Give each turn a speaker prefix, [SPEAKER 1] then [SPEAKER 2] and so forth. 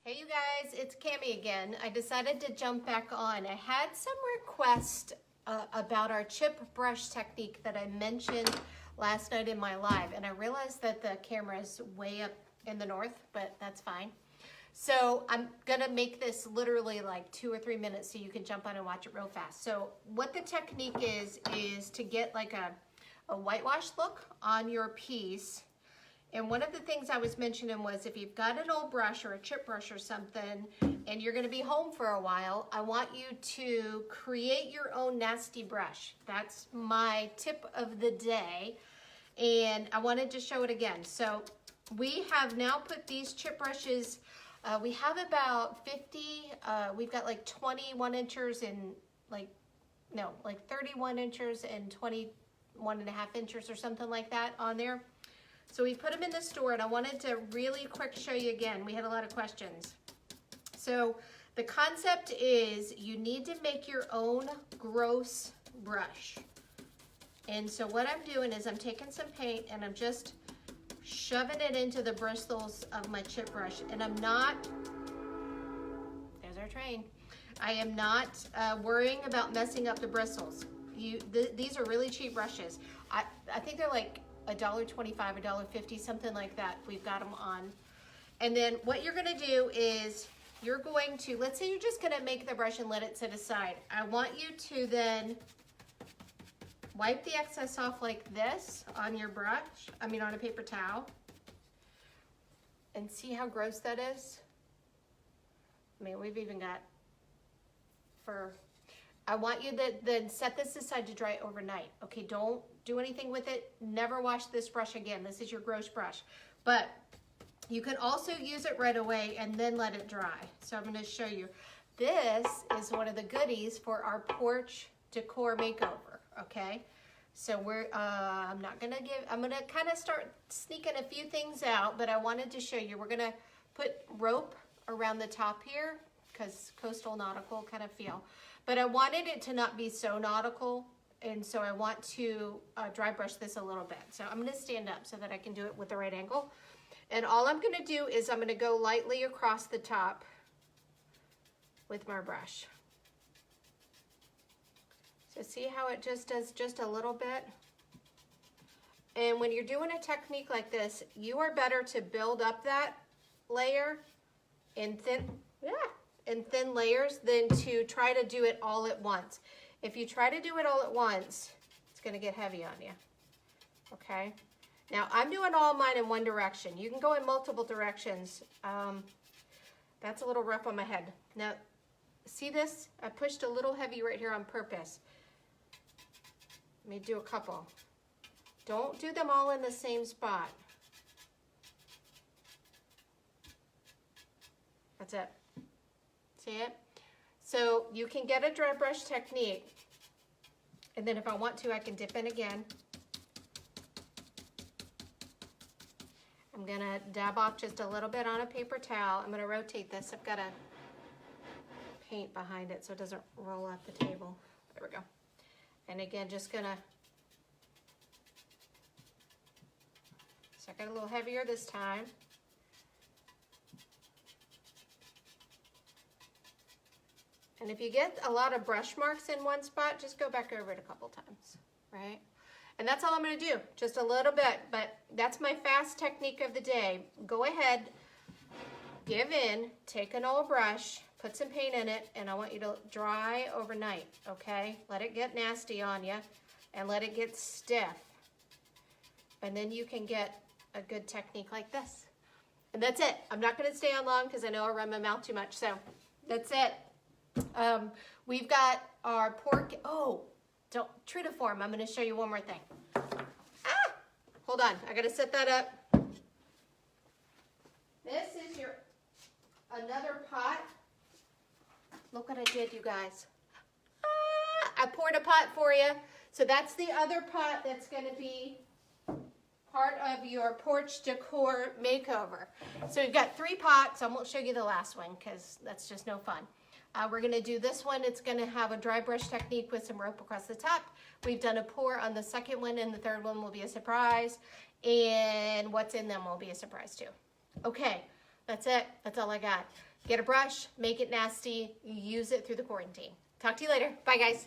[SPEAKER 1] Hey you guys, it's Cami again. I decided to jump back on. I had some requests about our chip brush technique that I mentioned last night in my live, and I realized that the camera is way up in the north, but that's fine. So I'm gonna make this literally like 2 or 3 minutes so you can jump on and watch it real fast. So what the technique is to get like a whitewash look on your piece. And one of the things I was mentioning was if you've got an old brush or a chip brush or something and you're gonna be home for a while, I want you to create your own nasty brush. That's my tip of the day. And I wanted to show it again. So we have now put these chip brushes, we have about 50, we've got like 21 inches and like 31 inches and 21.5 inches or something like that on there. So we put them in the store, and I wanted to really quick show you again. We had a lot of questions. So the concept is you need to make your own gross brush. And so what I'm doing is I'm taking some paint and I'm just shoving it into the bristles of my chip brush. And I'm not, there's our train. I am not worrying about messing up the bristles. These are really cheap brushes. I think they're like $1.25, $1.50, something like that. We've got them on. And then what you're gonna do is you're going to, let's say you're just gonna make the brush and let it sit aside. I want you to then wipe the excess off like this on your brush, on a paper towel. And see how gross that is? We've even got fur. I want you to then set this aside to dry overnight. Okay, don't do anything with it. Never wash this brush again. This is your gross brush. But you can also use it right away and then let it dry. So I'm gonna show you. This is one of the goodies for our porch decor makeover, okay? So I'm gonna kind of start sneaking a few things out, but I wanted to show you. We're gonna put rope around the top here because coastal nautical kind of feel. But I wanted it to not be so nautical, and so I want to dry brush this a little bit. So I'm gonna stand up so that I can do it with the right angle. And all I'm gonna do is I'm gonna go lightly across the top with my brush. So see how it just does just a little bit? And when you're doing a technique like this, you are better to build up that layer in thin layers than to try to do it all at once. If you try to do it all at once, it's gonna get heavy on you, okay? Now I'm doing all mine in one direction. You can go in multiple directions. That's a little rough on my head. Now, see this? I pushed a little heavy right here on purpose. Let me do a couple. Don't do them all in the same spot. That's it. See it? So you can get a dry brush technique, and then if I want to, I can dip in again. I'm gonna dab off just a little bit on a paper towel. I'm gonna rotate this. I've got a paint behind it so it doesn't roll off the table. There we go. And again, just gonna, so I got a little heavier this time. And if you get a lot of brush marks in one spot, just go back over it a couple times, right? And that's all I'm gonna do, just a little bit, but that's my fast technique of the day. Go ahead, give in, take an old brush, put some paint in it, and I want you to dry overnight, okay? Let it get nasty on you and let it get stiff. And then you can get a good technique like this. And that's it. I'm not gonna stay on long because I know I run my mouth too much, so that's it. We've got our pork. Oh, true to form, I'm going to show you one more thing. Hold on, I got to set that up. This is another pot. Look what I did, you guys. I poured a pot for you. So that's the other pot that's going to be part of your porch decor makeover. So we've got 3 pots. I won't show you the last one because that's just no fun. We're gonna do this one. It's gonna have a dry brush technique with some rope across the top. We've done a pour on the second one, and the third one will be a surprise. And what's in them will be a surprise too. Okay, That's it. That's all I got. Get a brush, make it nasty, use it through the quarantine. Talk to you later. Bye, guys.